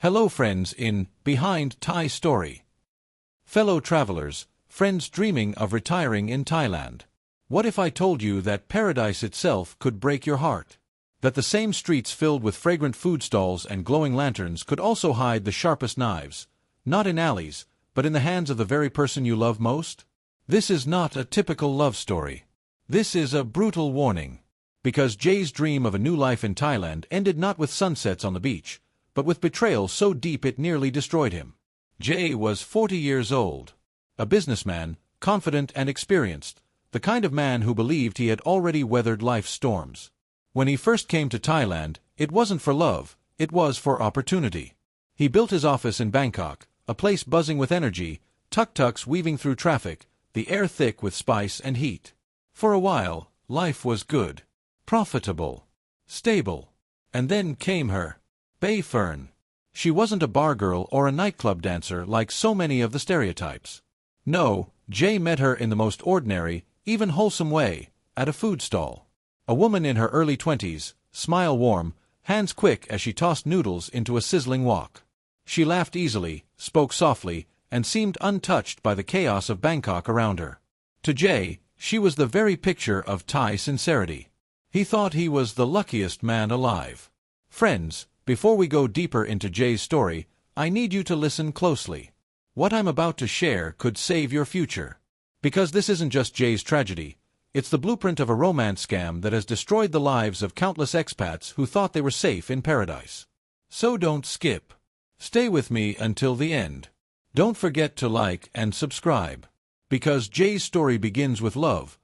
Hello friends in Behind Thai Story. Fellow travelers, friends dreaming of retiring in Thailand. What if I told you that paradise itself could break your heart? That the same streets filled with fragrant food stalls and glowing lanterns could also hide the sharpest knives, not in alleys, but in the hands of the very person you love most? This is not a typical love story. This is a brutal warning. Because Jay's dream of a new life in Thailand ended not with sunsets on the beach, but with betrayal so deep it nearly destroyed him. Jay was 40 years old. A businessman, confident and experienced, the kind of man who believed he had already weathered life's storms. When he first came to Thailand, it wasn't for love, it was for opportunity. He built his office in Bangkok, a place buzzing with energy, tuk-tuks weaving through traffic, the air thick with spice and heat. For a while, life was good, profitable, stable. And then came her. Bay Fern. She wasn't a bar girl or a nightclub dancer like so many of the stereotypes. No, Jay met her in the most ordinary, even wholesome way, at a food stall. A woman in her early 20s, smile warm, hands quick as she tossed noodles into a sizzling wok. She laughed easily, spoke softly, and seemed untouched by the chaos of Bangkok around her. To Jay, she was the very picture of Thai sincerity. He thought he was the luckiest man alive. Friends, before we go deeper into Jay's story, I need you to listen closely. What I'm about to share could save your future. Because this isn't just Jay's tragedy, it's the blueprint of a romance scam that has destroyed the lives of countless expats who thought they were safe in paradise. So don't skip. Stay with me until the end. Don't forget to like and subscribe. Because Jay's story begins with love,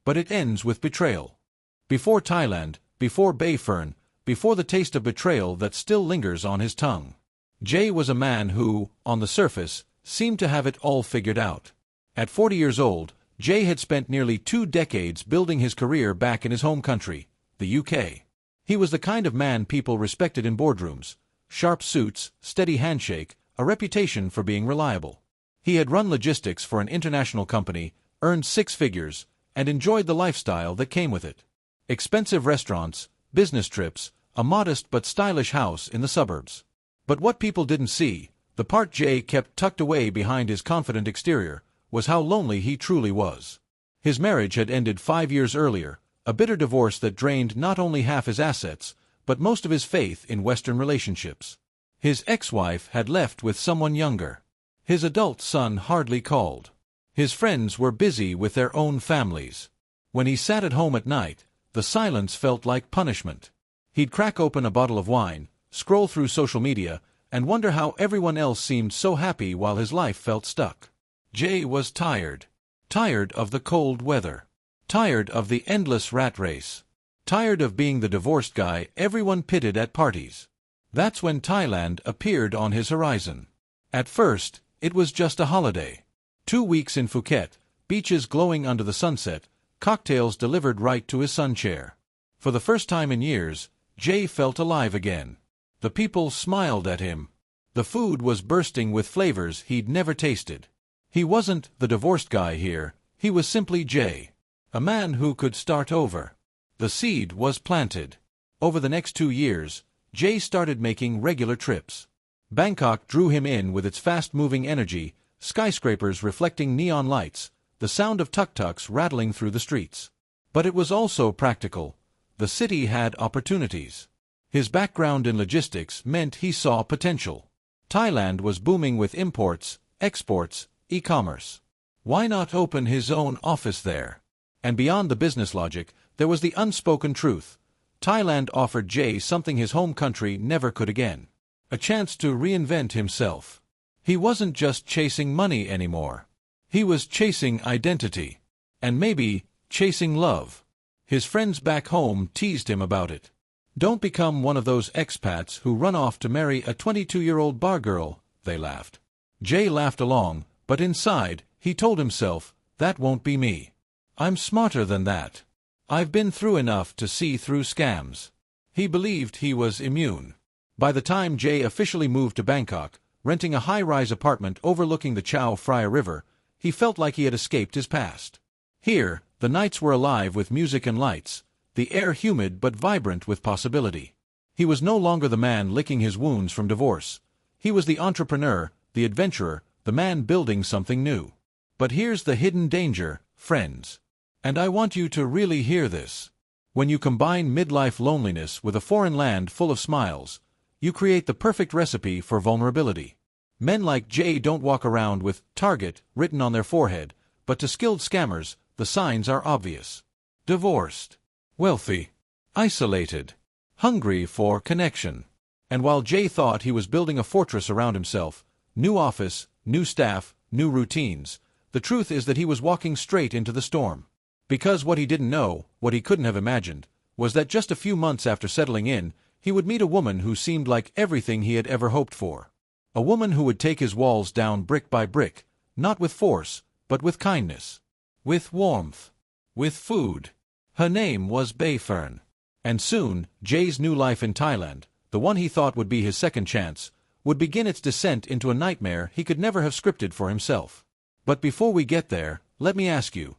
but it ends with betrayal. Before Thailand, before Bay Fern, before the taste of betrayal that still lingers on his tongue. Jay was a man who, on the surface, seemed to have it all figured out. At 40 years old, Jay had spent nearly 2 decades building his career back in his home country, the UK. He was the kind of man people respected in boardrooms: sharp suits, steady handshake, a reputation for being reliable. He had run logistics for an international company, earned 6 figures, and enjoyed the lifestyle that came with it. Expensive restaurants, business trips, a modest but stylish house in the suburbs. But what people didn't see, the part Jay kept tucked away behind his confident exterior, was how lonely he truly was. His marriage had ended 5 years earlier, a bitter divorce that drained not only half his assets, but most of his faith in Western relationships. His ex-wife had left with someone younger. His adult son hardly called. His friends were busy with their own families. When he sat at home at night, the silence felt like punishment. He'd crack open a bottle of wine, scroll through social media, and wonder how everyone else seemed so happy while his life felt stuck. Jay was tired. Tired of the cold weather. Tired of the endless rat race. Tired of being the divorced guy everyone pitted at parties. That's when Thailand appeared on his horizon. At first, it was just a holiday. 2 weeks in Phuket, beaches glowing under the sunset, cocktails delivered right to his sun chair. For the first time in years, Jay felt alive again. The people smiled at him. The food was bursting with flavors he'd never tasted. He wasn't the divorced guy here, he was simply Jay. A man who could start over. The seed was planted. Over the next 2 years, Jay started making regular trips. Bangkok drew him in with its fast-moving energy, skyscrapers reflecting neon lights, the sound of tuk-tuks rattling through the streets. But it was also practical. The city had opportunities. His background in logistics meant he saw potential. Thailand was booming with imports, exports, e-commerce. Why not open his own office there? And beyond the business logic, there was the unspoken truth. Thailand offered Jay something his home country never could again. A chance to reinvent himself. He wasn't just chasing money anymore. He was chasing identity. And maybe chasing love. His friends back home teased him about it. Don't become one of those expats who run off to marry a 22-year-old bar girl, they laughed. Jay laughed along, but inside, he told himself, that won't be me. I'm smarter than that. I've been through enough to see through scams. He believed he was immune. By the time Jay officially moved to Bangkok, renting a high-rise apartment overlooking the Chao Phraya River, he felt like he had escaped his past. Here, the nights were alive with music and lights, the air humid but vibrant with possibility. He was no longer the man licking his wounds from divorce, He was the entrepreneur, the adventurer, the man building something new. But here's the hidden danger, friends. And I want you to really hear this. When you combine midlife loneliness with a foreign land full of smiles, you create the perfect recipe for vulnerability. Men like Jay don't walk around with "Target" written on their forehead, but to skilled scammers, the signs are obvious. Divorced, wealthy, isolated, hungry for connection. And while Jay thought he was building a fortress around himself, new office, new staff, new routines, the truth is that he was walking straight into the storm. Because what he didn't know, what he couldn't have imagined, was that just a few months after settling in, he would meet a woman who seemed like everything he had ever hoped for. A woman who would take his walls down brick by brick, not with force, but with kindness, with warmth, with food. Her name was Bayfern. And soon, Jay's new life in Thailand, the one he thought would be his second chance, would begin its descent into a nightmare he could never have scripted for himself. But before we get there, let me ask you,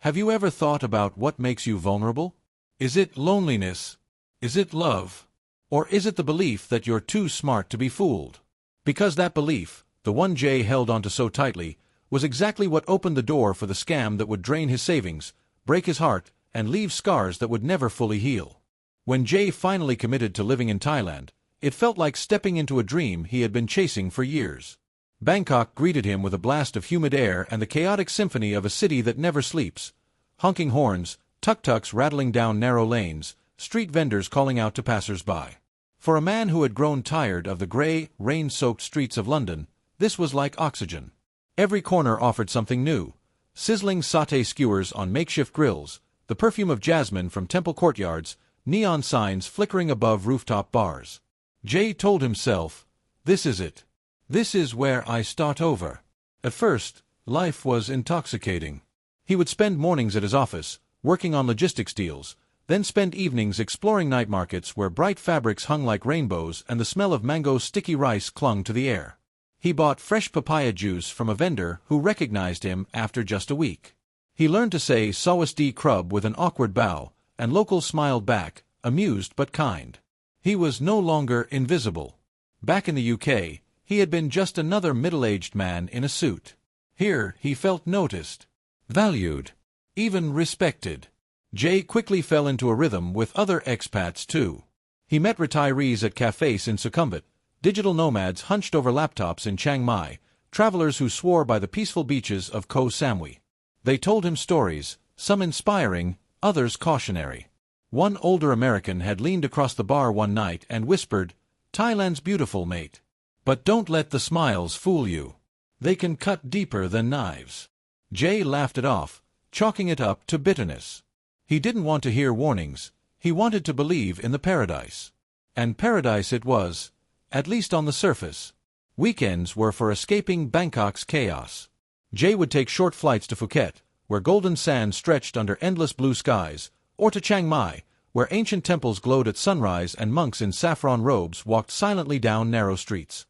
have you ever thought about what makes you vulnerable? Is it loneliness? Is it love? Or is it the belief that you're too smart to be fooled? Because that belief, the one Jay held onto so tightly, was exactly what opened the door for the scam that would drain his savings, break his heart, and leave scars that would never fully heal. When Jay finally committed to living in Thailand, it felt like stepping into a dream he had been chasing for years. Bangkok greeted him with a blast of humid air and the chaotic symphony of a city that never sleeps. Honking horns, tuk-tuks rattling down narrow lanes, street vendors calling out to passers-by. For a man who had grown tired of the gray, rain-soaked streets of London, this was like oxygen. Every corner offered something new. Sizzling sauté skewers on makeshift grills, the perfume of jasmine from temple courtyards, neon signs flickering above rooftop bars. Jay told himself, "This is it. This is where I start over." At first, life was intoxicating. He would spend mornings at his office, working on logistics deals, then spend evenings exploring night markets where bright fabrics hung like rainbows and the smell of mango sticky rice clung to the air. He bought fresh papaya juice from a vendor who recognized him after just a week. He learned to say "Sawasdee Krub" with an awkward bow, and locals smiled back, amused but kind. He was no longer invisible. Back in the UK, he had been just another middle-aged man in a suit. Here, he felt noticed, valued, even respected. Jay quickly fell into a rhythm with other expats too. He met retirees at cafes in Sukhumvit, digital nomads hunched over laptops in Chiang Mai, travelers who swore by the peaceful beaches of Koh Samui. They told him stories, some inspiring, others cautionary. One older American had leaned across the bar one night and whispered, "Thailand's beautiful, mate. But don't let the smiles fool you. They can cut deeper than knives." Jay laughed it off, chalking it up to bitterness. He didn't want to hear warnings. He wanted to believe in the paradise. And paradise it was, at least on the surface. Weekends were for escaping Bangkok's chaos. Jay would take short flights to Phuket, where golden sand stretched under endless blue skies, or to Chiang Mai, where ancient temples glowed at sunrise and monks in saffron robes walked silently down narrow streets.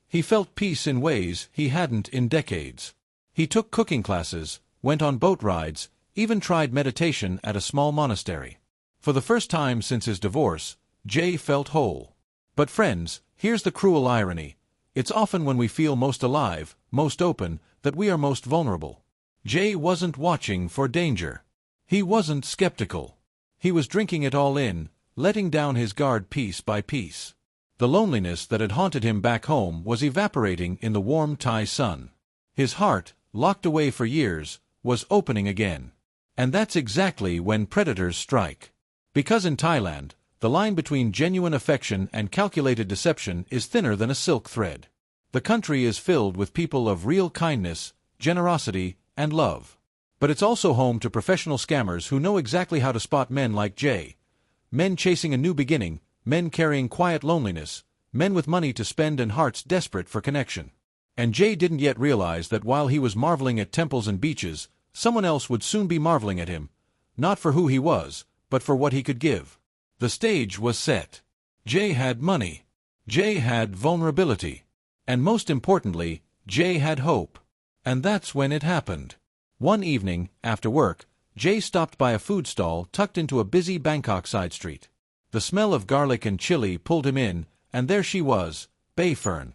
He felt peace in ways he hadn't in decades. He took cooking classes, went on boat rides, even tried meditation at a small monastery. For the first time since his divorce, Jay felt whole. But friends, here's the cruel irony. It's often when we feel most alive, most open, that we are most vulnerable. Jay wasn't watching for danger. He wasn't skeptical. He was drinking it all in, letting down his guard piece by piece. The loneliness that had haunted him back home was evaporating in the warm Thai sun. His heart, locked away for years, was opening again. And that's exactly when predators strike. Because in Thailand, the line between genuine affection and calculated deception is thinner than a silk thread. The country is filled with people of real kindness, generosity, and love. But it's also home to professional scammers who know exactly how to spot men like Jay. Men chasing a new beginning, men carrying quiet loneliness, men with money to spend and hearts desperate for connection. And Jay didn't yet realize that while he was marveling at temples and beaches, someone else would soon be marveling at him, not for who he was, but for what he could give. The stage was set. Jay had money. Jay had vulnerability. And most importantly, Jay had hope. And that's when it happened. One evening, after work, Jay stopped by a food stall tucked into a busy Bangkok side street. The smell of garlic and chili pulled him in, and there she was, Bayfern.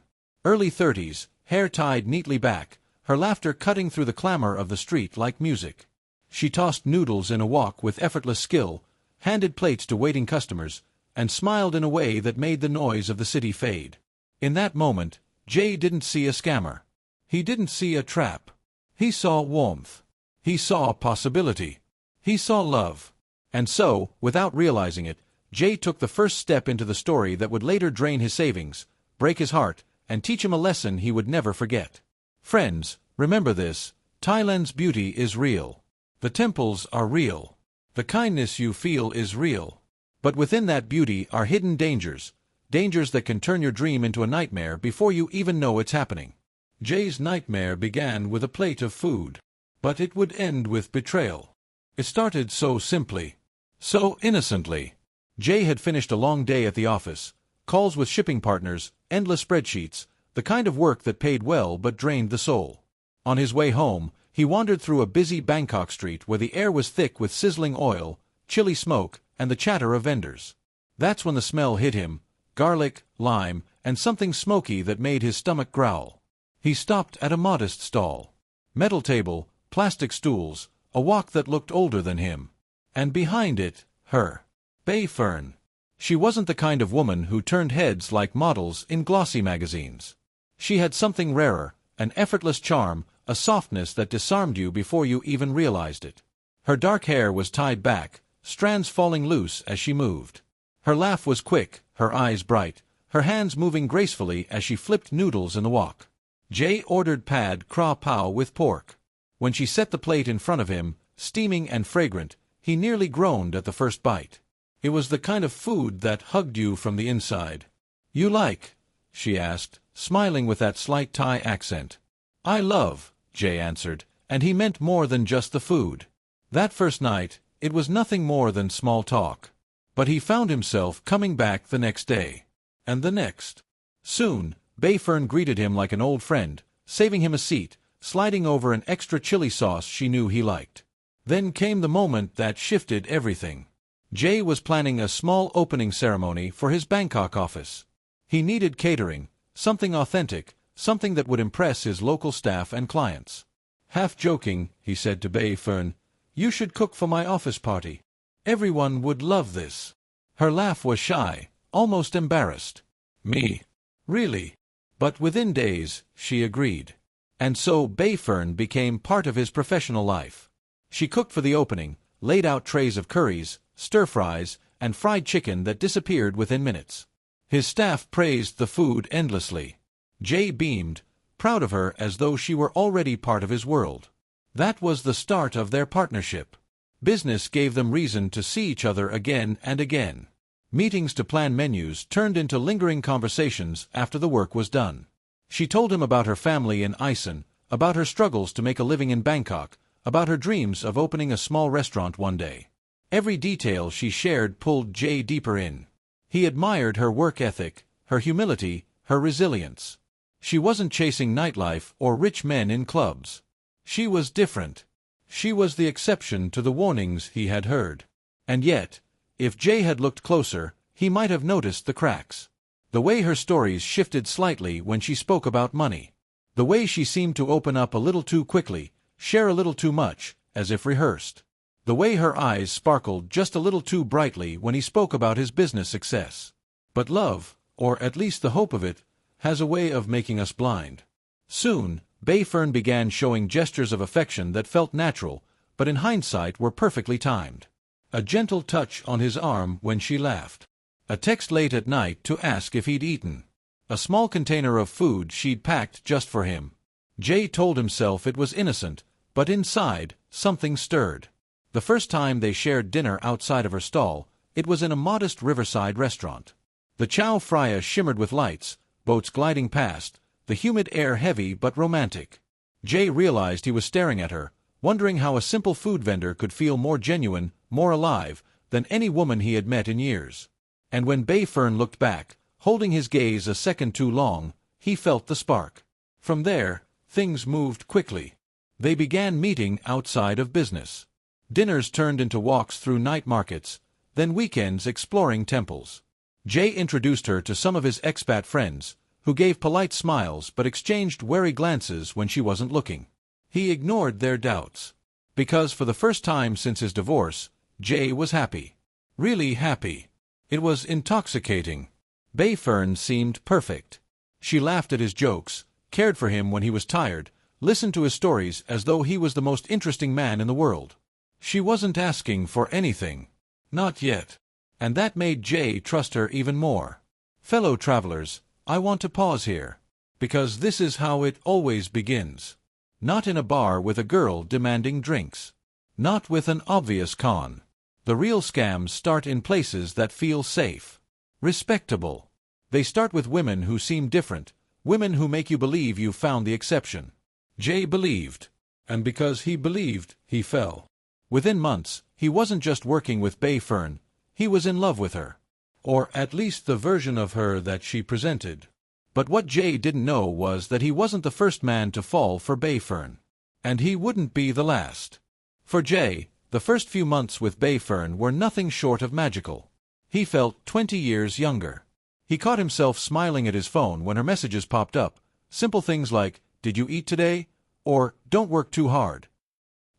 Early 30s, hair tied neatly back, her laughter cutting through the clamor of the street like music. She tossed noodles in a wok with effortless skill, handed plates to waiting customers, and smiled in a way that made the noise of the city fade. In that moment, Jay didn't see a scammer. He didn't see a trap. He saw warmth. He saw possibility. He saw love. And so, without realizing it, Jay took the first step into the story that would later drain his savings, break his heart, and teach him a lesson he would never forget. Friends, remember this: Thailand's beauty is real. The temples are real. The kindness you feel is real. But within that beauty are hidden dangers, dangers that can turn your dream into a nightmare before you even know it's happening. Jay's nightmare began with a plate of food. But it would end with betrayal. It started so simply, so innocently. Jay had finished a long day at the office, calls with shipping partners, endless spreadsheets, the kind of work that paid well but drained the soul. On his way home, he wandered through a busy Bangkok street where the air was thick with sizzling oil, chilly smoke, and the chatter of vendors. That's when the smell hit him: garlic, lime, and something smoky that made his stomach growl. He stopped at a modest stall. Metal table, plastic stools, a wok that looked older than him. And behind it, her. Bay Fern. She wasn't the kind of woman who turned heads like models in glossy magazines. She had something rarer, an effortless charm, a softness that disarmed you before you even realized it. Her dark hair was tied back, strands falling loose as she moved. Her laugh was quick, her eyes bright, her hands moving gracefully as she flipped noodles in the wok. Jay ordered pad kra pao with pork. When she set the plate in front of him, steaming and fragrant, he nearly groaned at the first bite. It was the kind of food that hugged you from the inside. "You like?" she asked, smiling with that slight Thai accent. "I love," Jay answered, and he meant more than just the food. That first night, it was nothing more than small talk. But he found himself coming back the next day. And the next. Soon, Bayfern greeted him like an old friend, saving him a seat, sliding over an extra chili sauce she knew he liked. Then came the moment that shifted everything. Jay was planning a small opening ceremony for his Bangkok office. He needed catering, something authentic, something that would impress his local staff and clients. Half joking, he said to Bayfern, "You should cook for my office party. Everyone would love this." Her laugh was shy, almost embarrassed. "Me? Really?" But within days, she agreed. And so Bayfern became part of his professional life. She cooked for the opening, laid out trays of curries, stir-fries, and fried chicken that disappeared within minutes. His staff praised the food endlessly. Jay beamed, proud of her as though she were already part of his world. That was the start of their partnership. Business gave them reason to see each other again and again. Meetings to plan menus turned into lingering conversations after the work was done. She told him about her family in Iceland, about her struggles to make a living in Bangkok, about her dreams of opening a small restaurant one day. Every detail she shared pulled Jay deeper in. He admired her work ethic, her humility, her resilience. She wasn't chasing nightlife or rich men in clubs. She was different. She was the exception to the warnings he had heard. And yet, if Jay had looked closer, he might have noticed the cracks. The way her stories shifted slightly when she spoke about money. The way she seemed to open up a little too quickly, share a little too much, as if rehearsed. The way her eyes sparkled just a little too brightly when he spoke about his business success. But love, or at least the hope of it, has a way of making us blind. Soon, Bayfern began showing gestures of affection that felt natural, but in hindsight were perfectly timed. A gentle touch on his arm when she laughed. A text late at night to ask if he'd eaten. A small container of food she'd packed just for him. Jay told himself it was innocent, but inside, something stirred. The first time they shared dinner outside of her stall, it was in a modest riverside restaurant. The chow frya shimmered with lights, boats gliding past, the humid air heavy but romantic. Jay realized he was staring at her, wondering how a simple food vendor could feel more genuine, more alive, than any woman he had met in years. And when Bayfern looked back, holding his gaze a second too long, he felt the spark. From there, things moved quickly. They began meeting outside of business. Dinners turned into walks through night markets, then weekends exploring temples. Jay introduced her to some of his expat friends, who gave polite smiles but exchanged wary glances when she wasn't looking. He ignored their doubts. Because for the first time since his divorce, Jay was happy. Really happy. It was intoxicating. Bayfern seemed perfect. She laughed at his jokes, cared for him when he was tired, listened to his stories as though he was the most interesting man in the world. She wasn't asking for anything. Not yet. And that made Jay trust her even more. Fellow travelers, I want to pause here. Because this is how it always begins. Not in a bar with a girl demanding drinks. Not with an obvious con. The real scams start in places that feel safe. Respectable. They start with women who seem different, women who make you believe you've found the exception. Jay believed. And because he believed, he fell. Within months, he wasn't just working with Bayfern, he was in love with her. Or at least the version of her that she presented. But what Jay didn't know was that he wasn't the first man to fall for Bayfern. And he wouldn't be the last. For Jay, the first few months with Bayfern were nothing short of magical. He felt 20 years younger. He caught himself smiling at his phone when her messages popped up, simple things like, "Did you eat today?" or "Don't work too hard."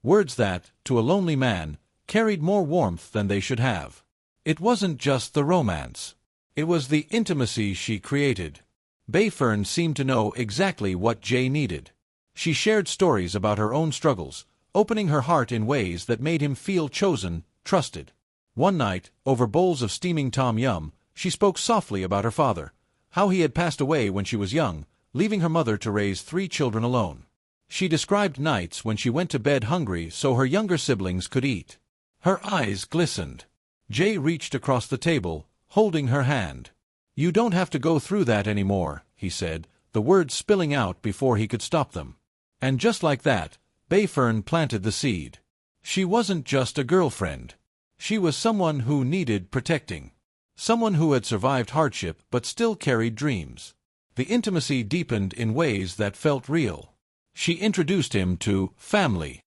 Words that, to a lonely man, carried more warmth than they should have. It wasn't just the romance. It was the intimacy she created. Bayfern seemed to know exactly what Jay needed. She shared stories about her own struggles, opening her heart in ways that made him feel chosen, trusted. One night, over bowls of steaming tom yum, she spoke softly about her father, how he had passed away when she was young, leaving her mother to raise 3 children alone. She described nights when she went to bed hungry so her younger siblings could eat. Her eyes glistened. Jay reached across the table, holding her hand. "You don't have to go through that anymore," he said, the words spilling out before he could stop them. And just like that, Bayfern planted the seed. She wasn't just a girlfriend. She was someone who needed protecting. Someone who had survived hardship but still carried dreams. The intimacy deepened in ways that felt real. She introduced him to family.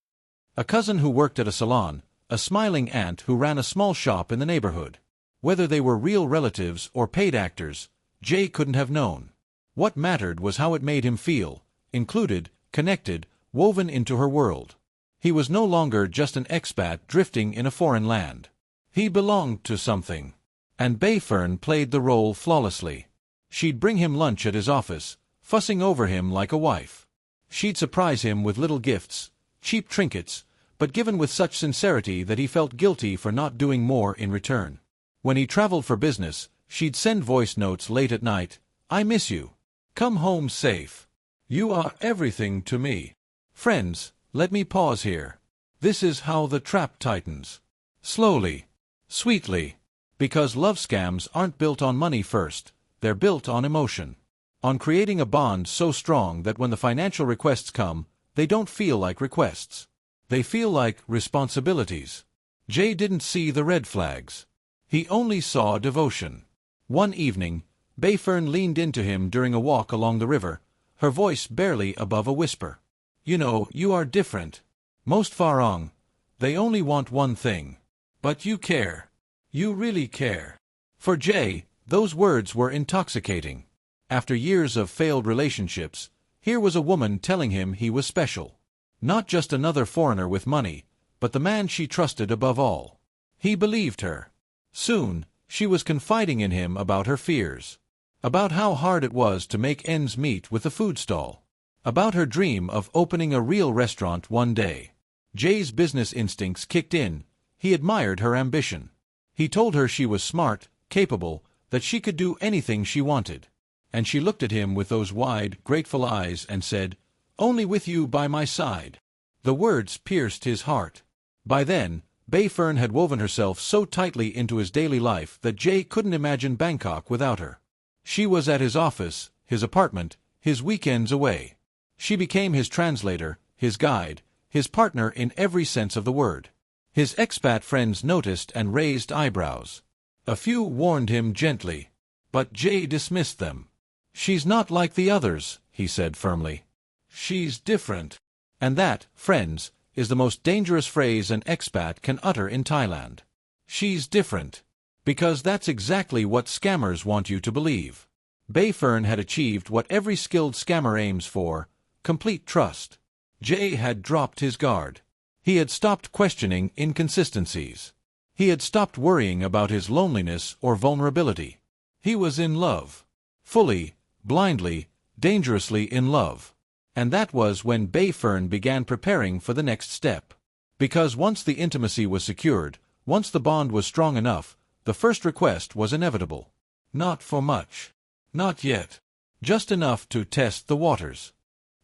A cousin who worked at a salon, a smiling aunt who ran a small shop in the neighborhood. Whether they were real relatives or paid actors, Jay couldn't have known. What mattered was how it made him feel, included, connected, woven into her world. He was no longer just an expat drifting in a foreign land. He belonged to something. And Bayfern played the role flawlessly. She'd bring him lunch at his office, fussing over him like a wife. She'd surprise him with little gifts, cheap trinkets, but given with such sincerity that he felt guilty for not doing more in return. When he traveled for business, she'd send voice notes late at night. "I miss you. Come home safe. You are everything to me." Friends, let me pause here. This is how the trap tightens. Slowly. Sweetly. Because love scams aren't built on money first, they're built on emotion. On creating a bond so strong that when the financial requests come, they don't feel like requests. They feel like responsibilities. Jay didn't see the red flags. He only saw devotion. One evening, Bayfern leaned into him during a walk along the river, her voice barely above a whisper. "You know, you are different. Most Farang, they only want one thing. But you care. You really care." For Jay, those words were intoxicating. After years of failed relationships, here was a woman telling him he was special. Not just another foreigner with money, but the man she trusted above all. He believed her. Soon, she was confiding in him about her fears. About how hard it was to make ends meet with the food stall. About her dream of opening a real restaurant one day. Jay's business instincts kicked in. He admired her ambition. He told her she was smart, capable, that she could do anything she wanted. And she looked at him with those wide, grateful eyes and said, "Only with you by my side." The words pierced his heart. By then, Bayfern had woven herself so tightly into his daily life that Jay couldn't imagine Bangkok without her. She was at his office, his apartment, his weekends away. She became his translator, his guide, his partner in every sense of the word. His expat friends noticed and raised eyebrows. A few warned him gently, but Jay dismissed them. "She's not like the others," he said firmly. "She's different." And that, friends, is the most dangerous phrase an expat can utter in Thailand. She's different. Because that's exactly what scammers want you to believe. Bayfern had achieved what every skilled scammer aims for: complete trust. Jay had dropped his guard. He had stopped questioning inconsistencies. He had stopped worrying about his loneliness or vulnerability. He was in love. Fully, blindly, dangerously in love. And that was when Bayfern began preparing for the next step. Because once the intimacy was secured, once the bond was strong enough, the first request was inevitable. Not for much. Not yet. Just enough to test the waters.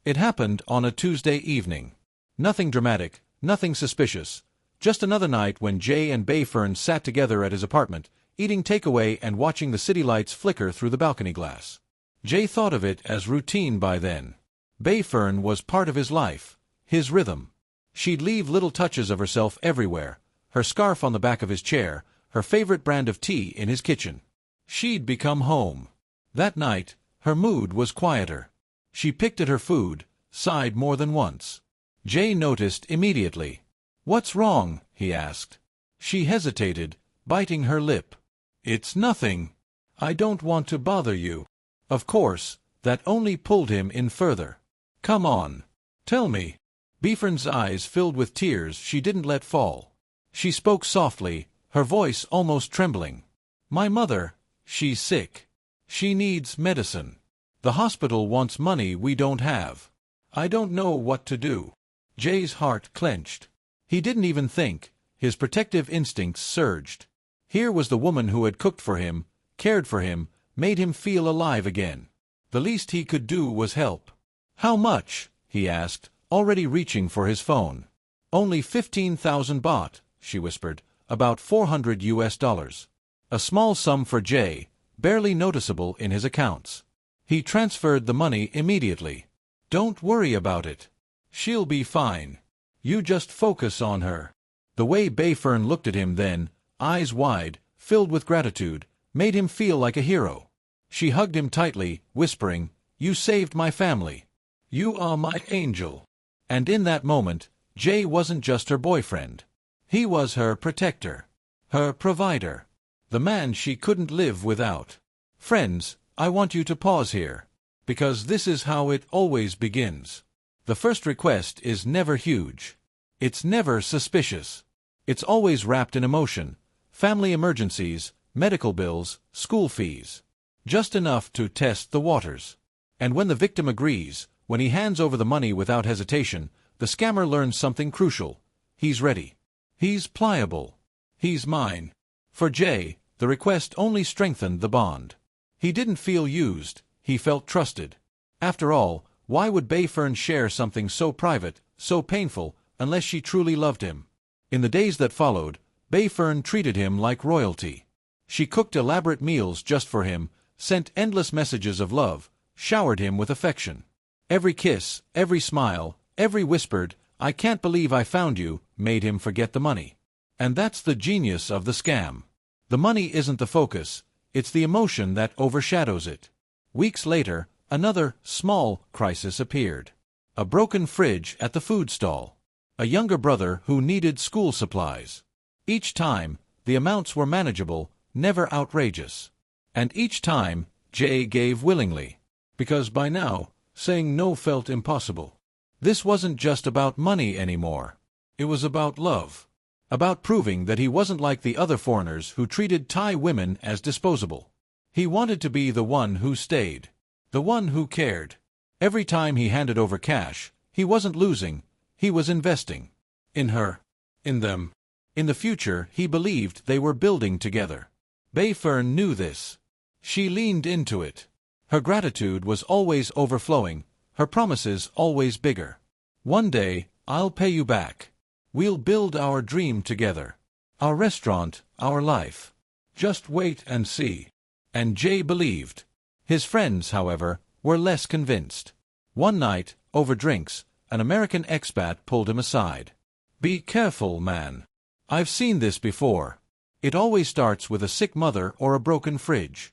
It happened on a Tuesday evening. Nothing dramatic, nothing suspicious. Just another night when Jay and Bayfern sat together at his apartment, eating takeaway and watching the city lights flicker through the balcony glass. Jay thought of it as routine by then. Bayfern was part of his life, his rhythm. She'd leave little touches of herself everywhere, her scarf on the back of his chair, her favorite brand of tea in his kitchen. She'd become home. That night, her mood was quieter. She picked at her food, sighed more than once. Jay noticed immediately. "What's wrong?" he asked. She hesitated, biting her lip. "It's nothing. I don't want to bother you." Of course, that only pulled him in further. "Come on. Tell me." Bayfern's eyes filled with tears she didn't let fall. She spoke softly, her voice almost trembling. "My mother, she's sick. She needs medicine. The hospital wants money we don't have. I don't know what to do." Jay's heart clenched. He didn't even think. His protective instincts surged. Here was the woman who had cooked for him, cared for him, made him feel alive again. The least he could do was help. "How much?" he asked, already reaching for his phone. "Only 15,000 baht," she whispered, "about $400. A small sum for Jay, barely noticeable in his accounts. He transferred the money immediately. "Don't worry about it. She'll be fine. You just focus on her." The way Bayfern looked at him then, eyes wide, filled with gratitude, made him feel like a hero. She hugged him tightly, whispering, "You saved my family. You are my angel." And in that moment, Jay wasn't just her boyfriend. He was her protector. Her provider. The man she couldn't live without. Friends, I want you to pause here. Because this is how it always begins. The first request is never huge. It's never suspicious. It's always wrapped in emotion, family emergencies, medical bills, school fees. Just enough to test the waters. And when the victim agrees, when he hands over the money without hesitation, the scammer learns something crucial. He's ready. He's pliable. He's mine. For Jay, the request only strengthened the bond. He didn't feel used, he felt trusted. After all, why would Bayfern share something so private, so painful, unless she truly loved him? In the days that followed, Bayfern treated him like royalty. She cooked elaborate meals just for him, sent endless messages of love, showered him with affection. Every kiss, every smile, every whispered, "I can't believe I found you," made him forget the money. And that's the genius of the scam. The money isn't the focus, it's the emotion that overshadows it. Weeks later, another, small, crisis appeared. A broken fridge at the food stall. A younger brother who needed school supplies. Each time, the amounts were manageable, never outrageous. And each time, Jay gave willingly. Because by now, saying no felt impossible. This wasn't just about money anymore. It was about love. About proving that he wasn't like the other foreigners who treated Thai women as disposable. He wanted to be the one who stayed. The one who cared. Every time he handed over cash, he wasn't losing, he was investing. In her. In them. In the future he believed they were building together. Bayfern knew this. She leaned into it. Her gratitude was always overflowing, her promises always bigger. "One day, I'll pay you back. We'll build our dream together. Our restaurant, our life. Just wait and see." And Jay believed. His friends, however, were less convinced. One night, over drinks, an American expat pulled him aside. "Be careful, man. I've seen this before. It always starts with a sick mother or a broken fridge."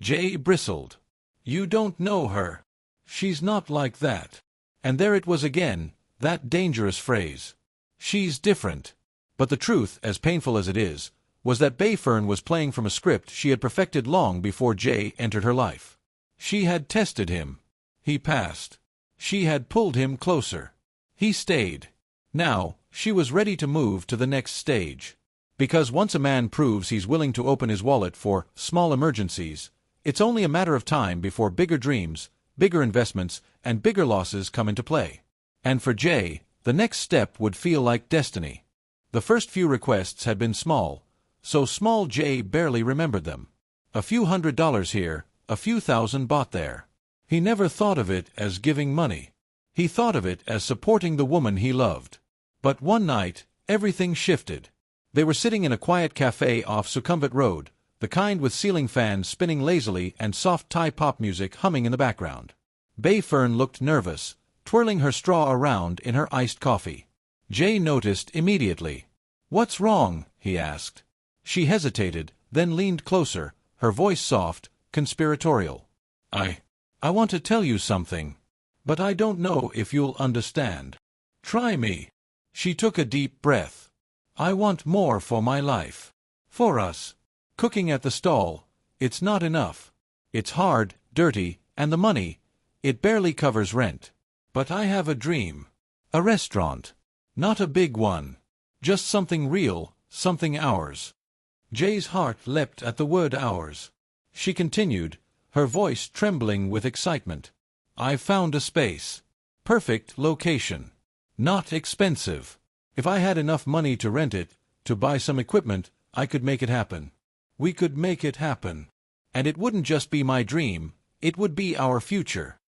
Jay bristled. "You don't know her. She's not like that." And there it was again, that dangerous phrase. She's different. But the truth, as painful as it is, was that Bayfern was playing from a script she had perfected long before Jay entered her life. She had tested him. He passed. She had pulled him closer. He stayed. Now, she was ready to move to the next stage. Because once a man proves he's willing to open his wallet for small emergencies, it's only a matter of time before bigger dreams, bigger investments, and bigger losses come into play. And for Jay, the next step would feel like destiny. The first few requests had been small, so small Jay barely remembered them. A few $100s here, a few thousand baht there. He never thought of it as giving money. He thought of it as supporting the woman he loved. But one night, everything shifted. They were sitting in a quiet cafe off Sukhumvit Road, the kind with ceiling fans spinning lazily and soft Thai pop music humming in the background. Bay Fern looked nervous, twirling her straw around in her iced coffee. Jay noticed immediately. "What's wrong?" he asked. She hesitated, then leaned closer, her voice soft, conspiratorial. I want to tell you something. But I don't know if you'll understand. Try me." She took a deep breath. "I want more for my life. For us. Cooking at the stall, it's not enough. It's hard, dirty, and the money, it barely covers rent. But I have a dream. A restaurant. Not a big one. Just something real, something ours." Jay's heart leapt at the word ours. She continued, her voice trembling with excitement. "I found a space. Perfect location. Not expensive. If I had enough money to rent it, to buy some equipment, I could make it happen. We could make it happen. And it wouldn't just be my dream, it would be our future."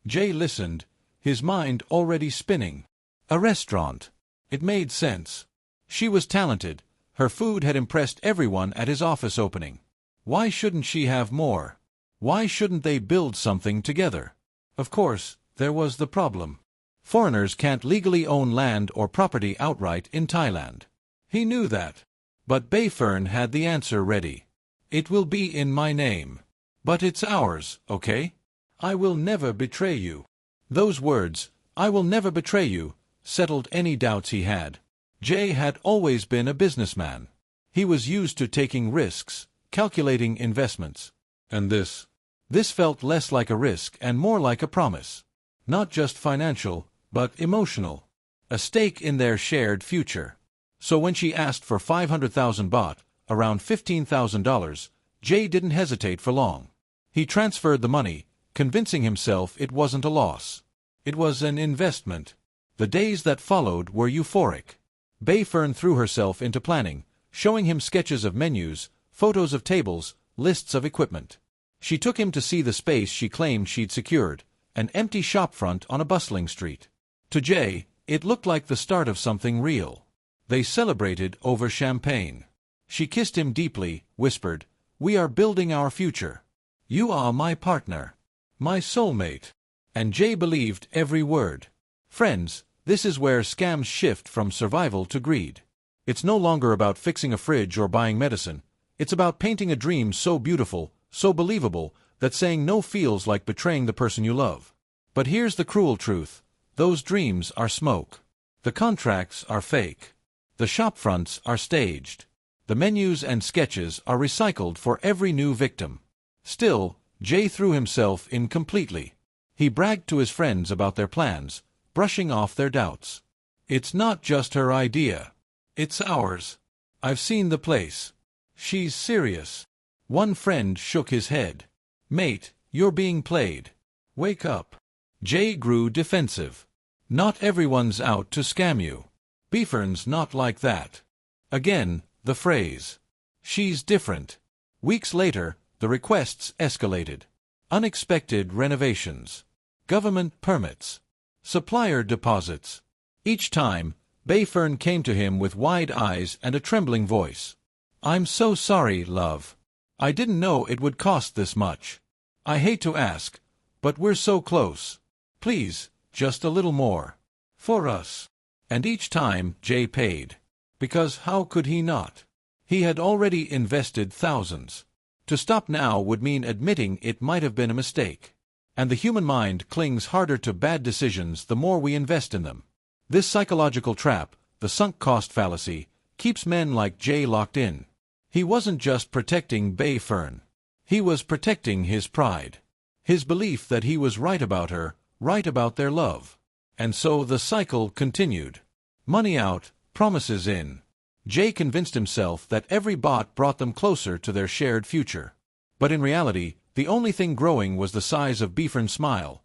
Jay listened, his mind already spinning. A restaurant. It made sense. She was talented. Her food had impressed everyone at his office opening. Why shouldn't she have more? Why shouldn't they build something together? Of course, there was the problem. Foreigners can't legally own land or property outright in Thailand. He knew that. But Bayfern had the answer ready. "It will be in my name. But it's ours, okay? I will never betray you." Those words, "I will never betray you," settled any doubts he had. Jay had always been a businessman. He was used to taking risks, calculating investments. And this felt less like a risk and more like a promise. Not just financial, but emotional. A stake in their shared future. So when she asked for 500,000 baht, around $15,000, Jay didn't hesitate for long. He transferred the money, convincing himself it wasn't a loss. It was an investment. The days that followed were euphoric. Bayfern threw herself into planning, showing him sketches of menus, photos of tables, lists of equipment. She took him to see the space she claimed she'd secured, an empty shopfront on a bustling street. To Jay, it looked like the start of something real. They celebrated over champagne. She kissed him deeply, whispered, "We are building our future. You are my partner. My soulmate." And Jay believed every word. Friends, this is where scams shift from survival to greed. It's no longer about fixing a fridge or buying medicine. It's about painting a dream so beautiful, so believable, that saying no feels like betraying the person you love. But here's the cruel truth. Those dreams are smoke. The contracts are fake. The shopfronts are staged. The menus and sketches are recycled for every new victim. Still, Jay threw himself in completely. He bragged to his friends about their plans, brushing off their doubts. "It's not just her idea. It's ours. I've seen the place. She's serious." One friend shook his head. "Mate, you're being played. Wake up." Jay grew defensive. "Not everyone's out to scam you. Beefern's not like that." Again, the phrase. "She's different." Weeks later, the requests escalated. Unexpected renovations. Government permits. Supplier deposits. Each time, Bayfern came to him with wide eyes and a trembling voice. "I'm so sorry, love. I didn't know it would cost this much. I hate to ask, but we're so close. Please, just a little more. For us." And each time, Jay paid. Because how could he not? He had already invested thousands. To stop now would mean admitting it might have been a mistake. And the human mind clings harder to bad decisions the more we invest in them. This psychological trap, the sunk cost fallacy, keeps men like Jay locked in. He wasn't just protecting Bayfern. He was protecting his pride. His belief that he was right about her, right about their love. And so the cycle continued. Money out, promises in. Jay convinced himself that every bot brought them closer to their shared future. But in reality, the only thing growing was the size of Beefern's smile,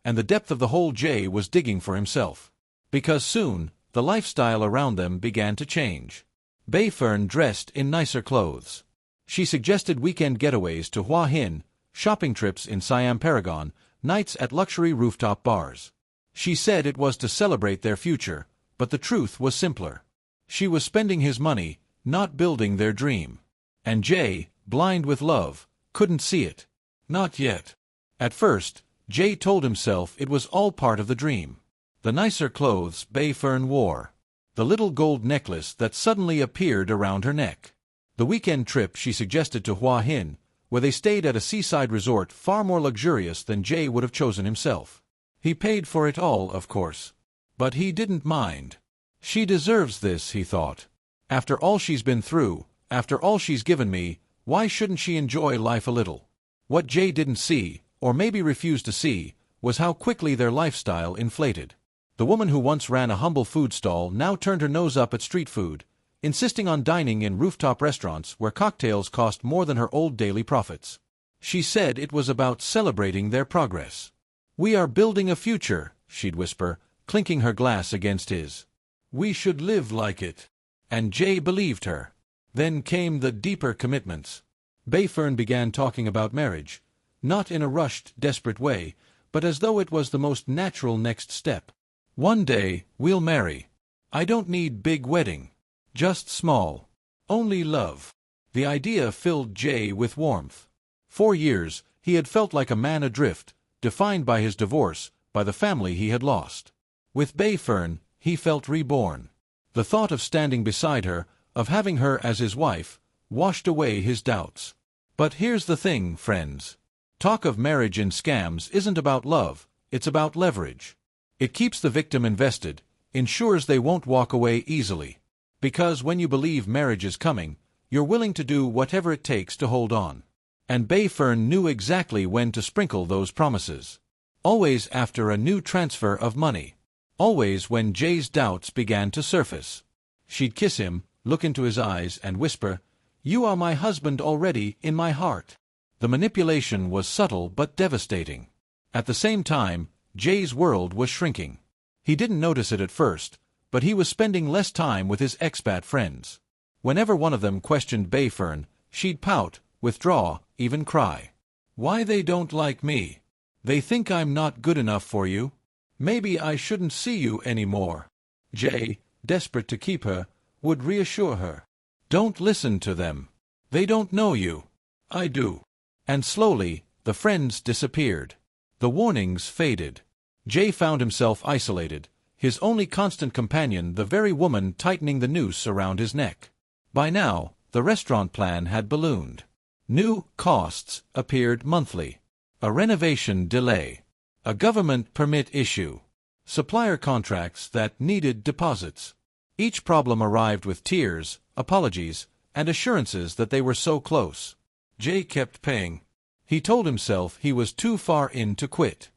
and the depth of the hole Jay was digging for himself. Because soon, the lifestyle around them began to change. Beifern dressed in nicer clothes. She suggested weekend getaways to Hua Hin, shopping trips in Siam Paragon, nights at luxury rooftop bars. She said it was to celebrate their future, but the truth was simpler. She was spending his money, not building their dream. And Jay, blind with love, couldn't see it. Not yet. At first, Jay told himself it was all part of the dream. The nicer clothes Beifern wore. The little gold necklace that suddenly appeared around her neck. The weekend trip she suggested to Hua Hin, where they stayed at a seaside resort far more luxurious than Jay would have chosen himself. He paid for it all, of course. But he didn't mind. She deserves this, he thought. After all she's been through, after all she's given me, why shouldn't she enjoy life a little? What Jay didn't see, or maybe refused to see, was how quickly their lifestyle inflated. The woman who once ran a humble food stall now turned her nose up at street food, insisting on dining in rooftop restaurants where cocktails cost more than her old daily profits. She said it was about celebrating their progress. "We are building a future," she'd whisper, clinking her glass against his. "We should live like it." And Jay believed her. Then came the deeper commitments. Beifern began talking about marriage, not in a rushed, desperate way, but as though it was the most natural next step. "One day, we'll marry. I don't need big wedding. Just small. Only love." The idea filled Jay with warmth. For years, he had felt like a man adrift, defined by his divorce, by the family he had lost. With Beifern, he felt reborn. The thought of standing beside her, of having her as his wife, washed away his doubts. But here's the thing, friends. Talk of marriage in scams isn't about love, it's about leverage. It keeps the victim invested, ensures they won't walk away easily. Because when you believe marriage is coming, you're willing to do whatever it takes to hold on. And Beifern knew exactly when to sprinkle those promises. Always after a new transfer of money. Always when Jay's doubts began to surface. She'd kiss him, look into his eyes, and whisper, "You are my husband already in my heart." The manipulation was subtle but devastating. At the same time, Jay's world was shrinking. He didn't notice it at first, but he was spending less time with his expat friends. Whenever one of them questioned Beifern, she'd pout, withdraw, even cry. "Why they don't like me? They think I'm not good enough for you? Maybe I shouldn't see you anymore." Jay, desperate to keep her, would reassure her. "Don't listen to them. They don't know you. I do." And slowly, the friends disappeared. The warnings faded. Jay found himself isolated, his only constant companion the very woman tightening the noose around his neck. By now, the restaurant plan had ballooned. New costs appeared monthly. A renovation delay. A government permit issue. Supplier contracts that needed deposits. Each problem arrived with tears, apologies, and assurances that they were so close. Jay kept paying. He told himself he was too far in to quit.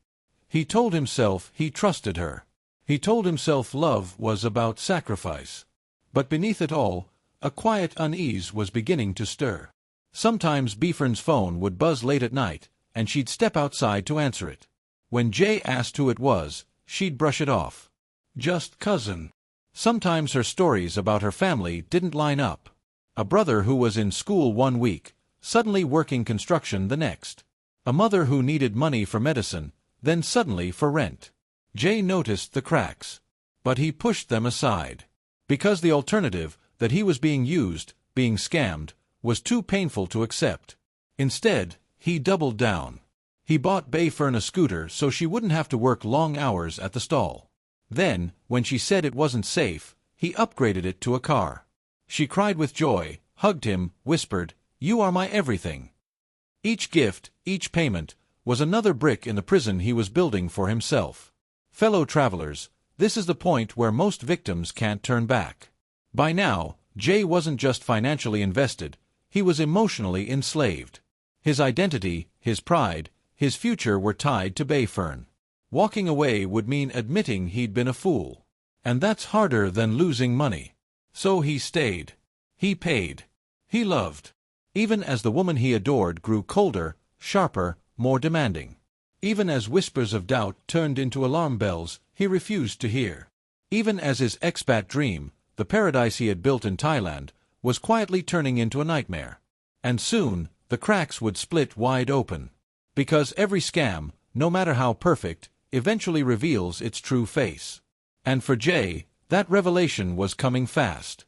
He told himself he trusted her. He told himself love was about sacrifice. But beneath it all, a quiet unease was beginning to stir. Sometimes Beifern's phone would buzz late at night, and she'd step outside to answer it. When Jay asked who it was, she'd brush it off. "Just cousin." Sometimes her stories about her family didn't line up. A brother who was in school one week, suddenly working construction the next. A mother who needed money for medicine, then suddenly for rent. Jay noticed the cracks. But he pushed them aside. Because the alternative, that he was being used, being scammed, was too painful to accept. Instead, he doubled down. He bought Beifern a scooter so she wouldn't have to work long hours at the stall. Then, when she said it wasn't safe, he upgraded it to a car. She cried with joy, hugged him, whispered, "You are my everything." Each gift, each payment, was another brick in the prison he was building for himself. Fellow travelers, this is the point where most victims can't turn back. By now, Jay wasn't just financially invested, he was emotionally enslaved. His identity, his pride, His future were tied to Bayfern. Walking away would mean admitting he'd been a fool. And that's harder than losing money. So he stayed. He paid. He loved. Even as the woman he adored grew colder, sharper, more demanding. Even as whispers of doubt turned into alarm bells he refused to hear. Even as his expat dream, the paradise he had built in Thailand, was quietly turning into a nightmare. And soon, the cracks would split wide open. Because every scam, no matter how perfect, eventually reveals its true face. And for Jay, that revelation was coming fast.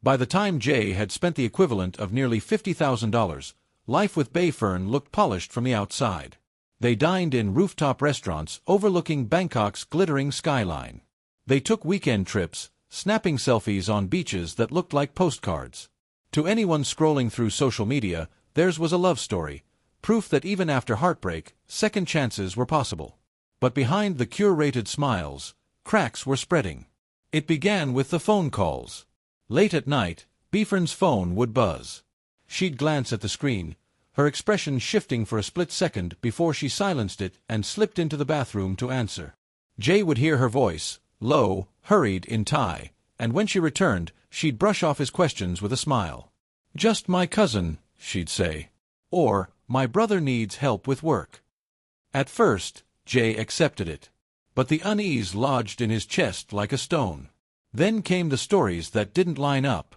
By the time Jay had spent the equivalent of nearly $50,000, life with Bayfern looked polished from the outside. They dined in rooftop restaurants overlooking Bangkok's glittering skyline. They took weekend trips, snapping selfies on beaches that looked like postcards. To anyone scrolling through social media, theirs was a love story, proof that even after heartbreak, second chances were possible. But behind the curated smiles, cracks were spreading. It began with the phone calls. Late at night, Bayfern's phone would buzz. She'd glance at the screen, her expression shifting for a split second before she silenced it and slipped into the bathroom to answer. Jay would hear her voice, low, hurried in Thai, and when she returned, she'd brush off his questions with a smile. "Just my cousin," she'd say. Or, "My brother needs help with work." At first, Jay accepted it. But the unease lodged in his chest like a stone. Then came the stories that didn't line up.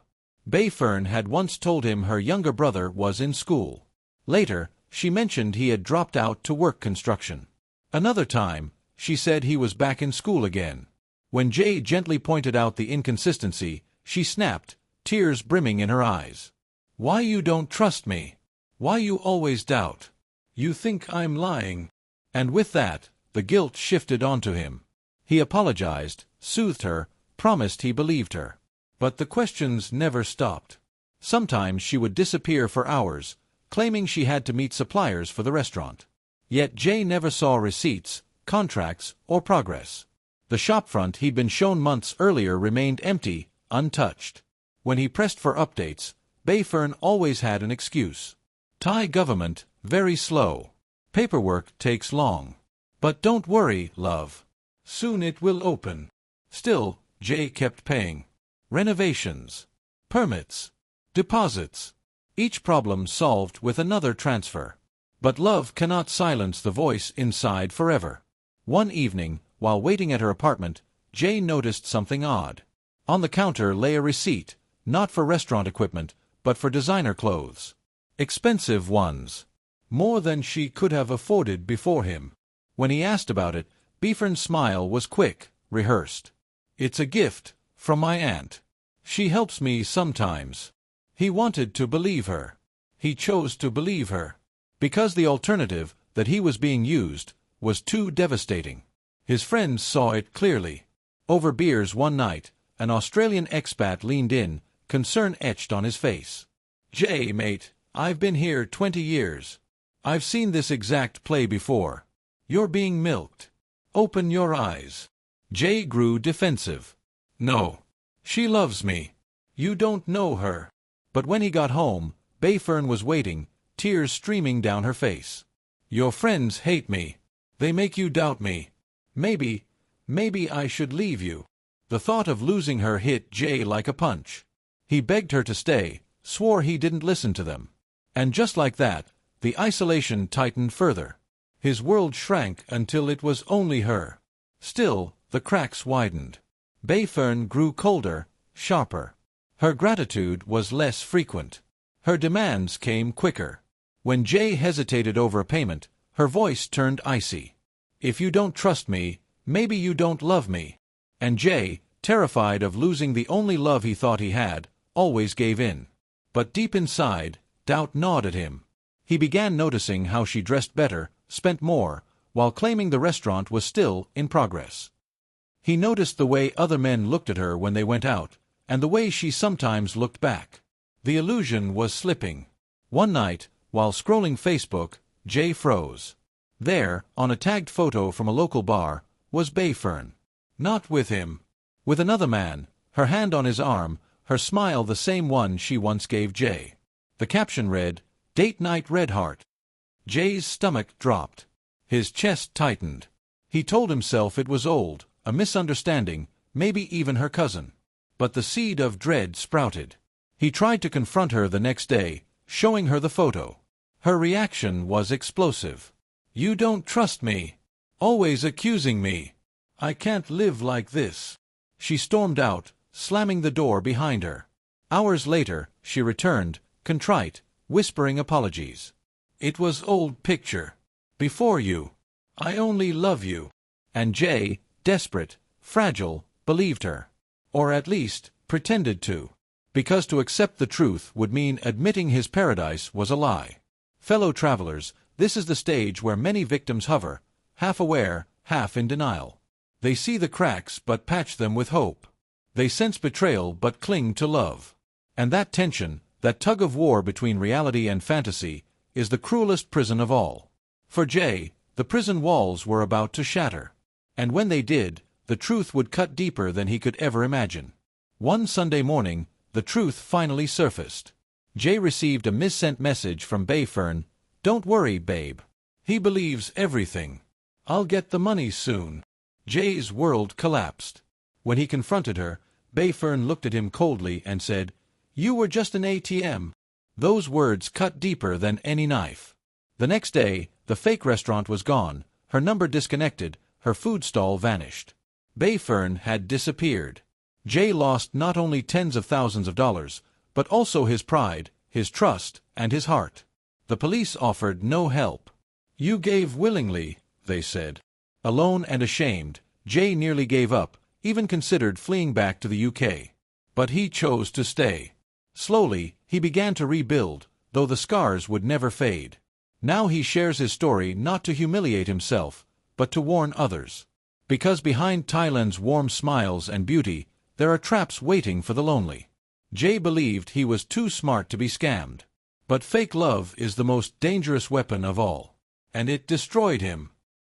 Bayfern had once told him her younger brother was in school. Later, she mentioned he had dropped out to work construction. Another time, she said he was back in school again. When Jay gently pointed out the inconsistency, she snapped, tears brimming in her eyes. "Why you don't trust me? Why you always doubt? You think I'm lying?" And with that, the guilt shifted onto him. He apologized, soothed her, promised he believed her. But the questions never stopped. Sometimes she would disappear for hours, claiming she had to meet suppliers for the restaurant. Yet Jay never saw receipts, contracts, or progress. The shopfront he'd been shown months earlier remained empty, untouched. When he pressed for updates, Bayfern always had an excuse. "Thai government, very slow. Paperwork takes long. But don't worry, love. Soon it will open." Still, Jay kept paying. Renovations, permits, deposits. Each problem solved with another transfer. But love cannot silence the voice inside forever. One evening, while waiting at her apartment, Jay noticed something odd. On the counter lay a receipt, not for restaurant equipment, but for designer clothes. Expensive ones. More than she could have afforded before him. When he asked about it, Bayfern's smile was quick, rehearsed. "It's a gift, from my aunt. She helps me sometimes." He wanted to believe her. He chose to believe her. Because the alternative, that he was being used, was too devastating. His friends saw it clearly. Over beers one night, an Australian expat leaned in, concern etched on his face. "Jay, mate, I've been here 20 years. I've seen this exact play before. You're being milked. Open your eyes." Jay grew defensive. "No. She loves me. You don't know her." But when he got home, Bayfern was waiting, tears streaming down her face. "Your friends hate me. They make you doubt me. Maybe I should leave you." The thought of losing her hit Jay like a punch. He begged her to stay, swore he didn't listen to them. And just like that, the isolation tightened further. His world shrank until it was only her. Still, the cracks widened. Bayfern grew colder, sharper. Her gratitude was less frequent. Her demands came quicker. When Jay hesitated over a payment, her voice turned icy. "If you don't trust me, maybe you don't love me." And Jay, terrified of losing the only love he thought he had, always gave in. But deep inside, doubt gnawed at him. He began noticing how she dressed better, spent more, while claiming the restaurant was still in progress. He noticed the way other men looked at her when they went out, and the way she sometimes looked back. The illusion was slipping. One night, while scrolling Facebook, Jay froze. There, on a tagged photo from a local bar, was Bayfern. Not with him. With another man, her hand on his arm, her smile the same one she once gave Jay. The caption read, "Date Night Red Heart." Jay's stomach dropped. His chest tightened. He told himself it was old, a misunderstanding, maybe even her cousin. But the seed of dread sprouted. He tried to confront her the next day, showing her the photo. Her reaction was explosive. "You don't trust me. Always accusing me. I can't live like this." She stormed out, slamming the door behind her. Hours later, she returned, contrite, whispering apologies. "It was old picture. Before you. I only love you." And Jay, desperate, fragile, believed her. Or at least, pretended to. Because to accept the truth would mean admitting his paradise was a lie. Fellow travelers, this is the stage where many victims hover, half aware, half in denial. They see the cracks but patch them with hope. They sense betrayal but cling to love. And that tension, that tug-of-war between reality and fantasy, is the cruelest prison of all. For Jay, the prison walls were about to shatter. And when they did, the truth would cut deeper than he could ever imagine. One Sunday morning, the truth finally surfaced. Jay received a missent message from Bayfern. "Don't worry, babe. He believes everything. I'll get the money soon." Jay's world collapsed. When he confronted her, Bayfern looked at him coldly and said, "You were just an ATM." Those words cut deeper than any knife. The next day, the fake restaurant was gone, her number disconnected, her food stall vanished. Bayfern had disappeared. Jay lost not only tens of thousands of dollars, but also his pride, his trust, and his heart. The police offered no help. "You gave willingly," they said. Alone and ashamed, Jay nearly gave up, even considered fleeing back to the UK. But he chose to stay. Slowly, he began to rebuild, though the scars would never fade. Now he shares his story not to humiliate himself, but to warn others. Because behind Thailand's warm smiles and beauty, there are traps waiting for the lonely. Jay believed he was too smart to be scammed. But fake love is the most dangerous weapon of all. And it destroyed him.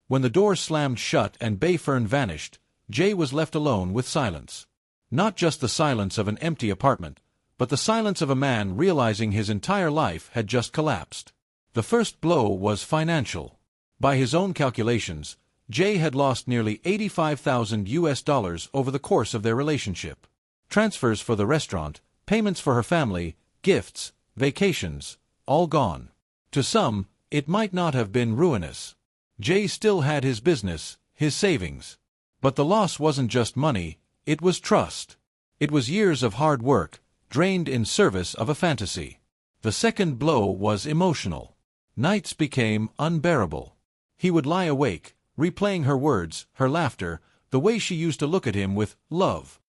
When the door slammed shut and Bayfern vanished, Jay was left alone with silence. Not just the silence of an empty apartment, but the silence of a man realizing his entire life had just collapsed. The first blow was financial. By his own calculations, Jay had lost nearly $85,000 over the course of their relationship. Transfers for the restaurant, payments for her family, gifts, vacations, all gone. To some, it might not have been ruinous. Jay still had his business, his savings. But the loss wasn't just money, it was trust. It was years of hard work, drained in service of a fantasy. The second blow was emotional. Nights became unbearable. He would lie awake, replaying her words, her laughter, the way she used to look at him with love.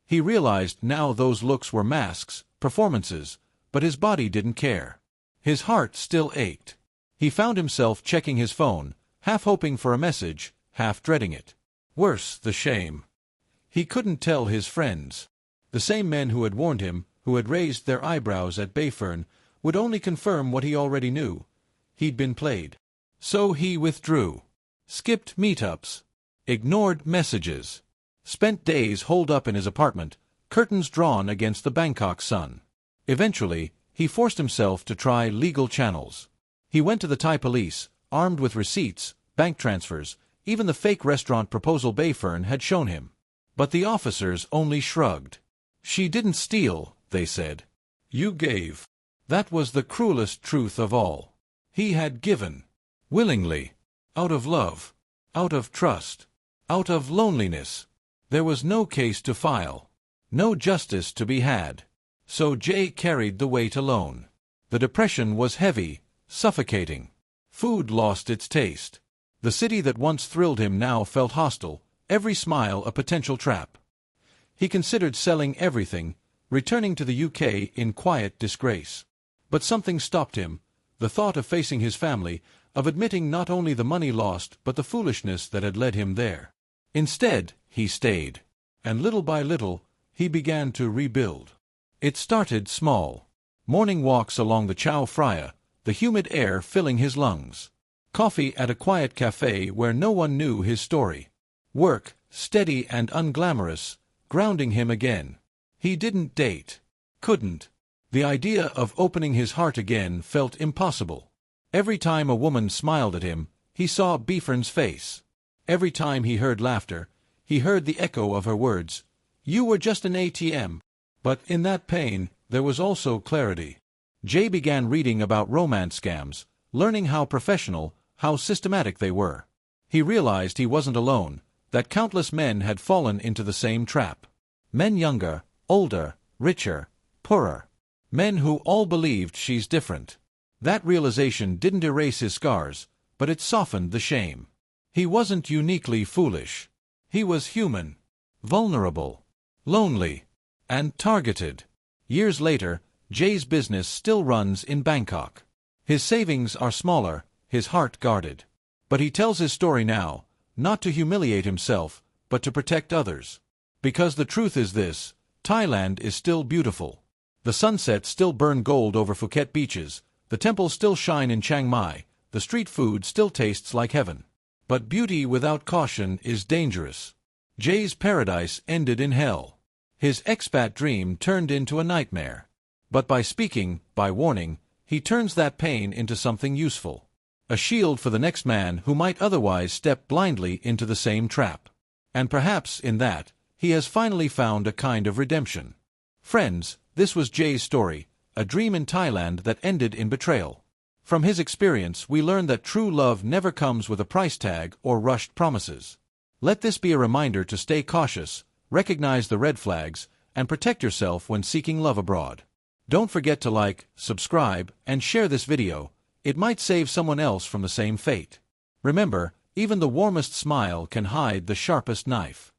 He realized now those looks were masks, performances, but his body didn't care. His heart still ached. He found himself checking his phone, half hoping for a message, half dreading it. Worse, the shame. He couldn't tell his friends. The same men who had warned him, who had raised their eyebrows at Bayfern, would only confirm what he already knew. He'd been played. So he withdrew. Skipped meetups. Ignored messages. Spent days holed up in his apartment, curtains drawn against the Bangkok sun. Eventually, he forced himself to try legal channels. He went to the Thai police, armed with receipts, bank transfers, even the fake restaurant proposal Bayfern had shown him. But the officers only shrugged. "She didn't steal," they said. "You gave." That was the cruelest truth of all. He had given. Willingly. Out of love. Out of trust. Out of loneliness. There was no case to file. No justice to be had. So Jay carried the weight alone. The depression was heavy, suffocating. Food lost its taste. The city that once thrilled him now felt hostile, every smile a potential trap. He considered selling everything, returning to the UK in quiet disgrace. But something stopped him, the thought of facing his family, of admitting not only the money lost but the foolishness that had led him there. Instead, he stayed. And little by little, he began to rebuild. It started small. Morning walks along the Chao Phraya, the humid air filling his lungs. Coffee at a quiet cafe where no one knew his story. Work, steady and unglamorous, grounding him again. He didn't date. Couldn't. The idea of opening his heart again felt impossible. Every time a woman smiled at him, He saw Bifren's face. Every time he heard laughter, he heard the echo of her words, "You were just an ATM." But in that pain, there was also clarity. Jay began reading about romance scams, learning how professional, how systematic they were. He realized he wasn't alone, that countless men had fallen into the same trap. Men younger, older, richer, poorer. Men who all believed she's different. That realization didn't erase his scars, but it softened the shame. He wasn't uniquely foolish. He was human, vulnerable, lonely, and targeted. Years later, Jay's business still runs in Bangkok. His savings are smaller, his heart guarded. But he tells his story now, not to humiliate himself, but to protect others. Because the truth is this, Thailand is still beautiful. The sunsets still burn gold over Phuket beaches, the temples still shine in Chiang Mai, the street food still tastes like heaven. But beauty without caution is dangerous. Jay's paradise ended in hell. His expat dream turned into a nightmare. But by speaking, by warning, he turns that pain into something useful. A shield for the next man who might otherwise step blindly into the same trap. And perhaps, in that, he has finally found a kind of redemption. Friends, this was Jay's story, a dream in Thailand that ended in betrayal. From his experience, we learn that true love never comes with a price tag or rushed promises. Let this be a reminder to stay cautious, recognize the red flags, and protect yourself when seeking love abroad. Don't forget to like, subscribe, and share this video. It might save someone else from the same fate. Remember, even the warmest smile can hide the sharpest knife.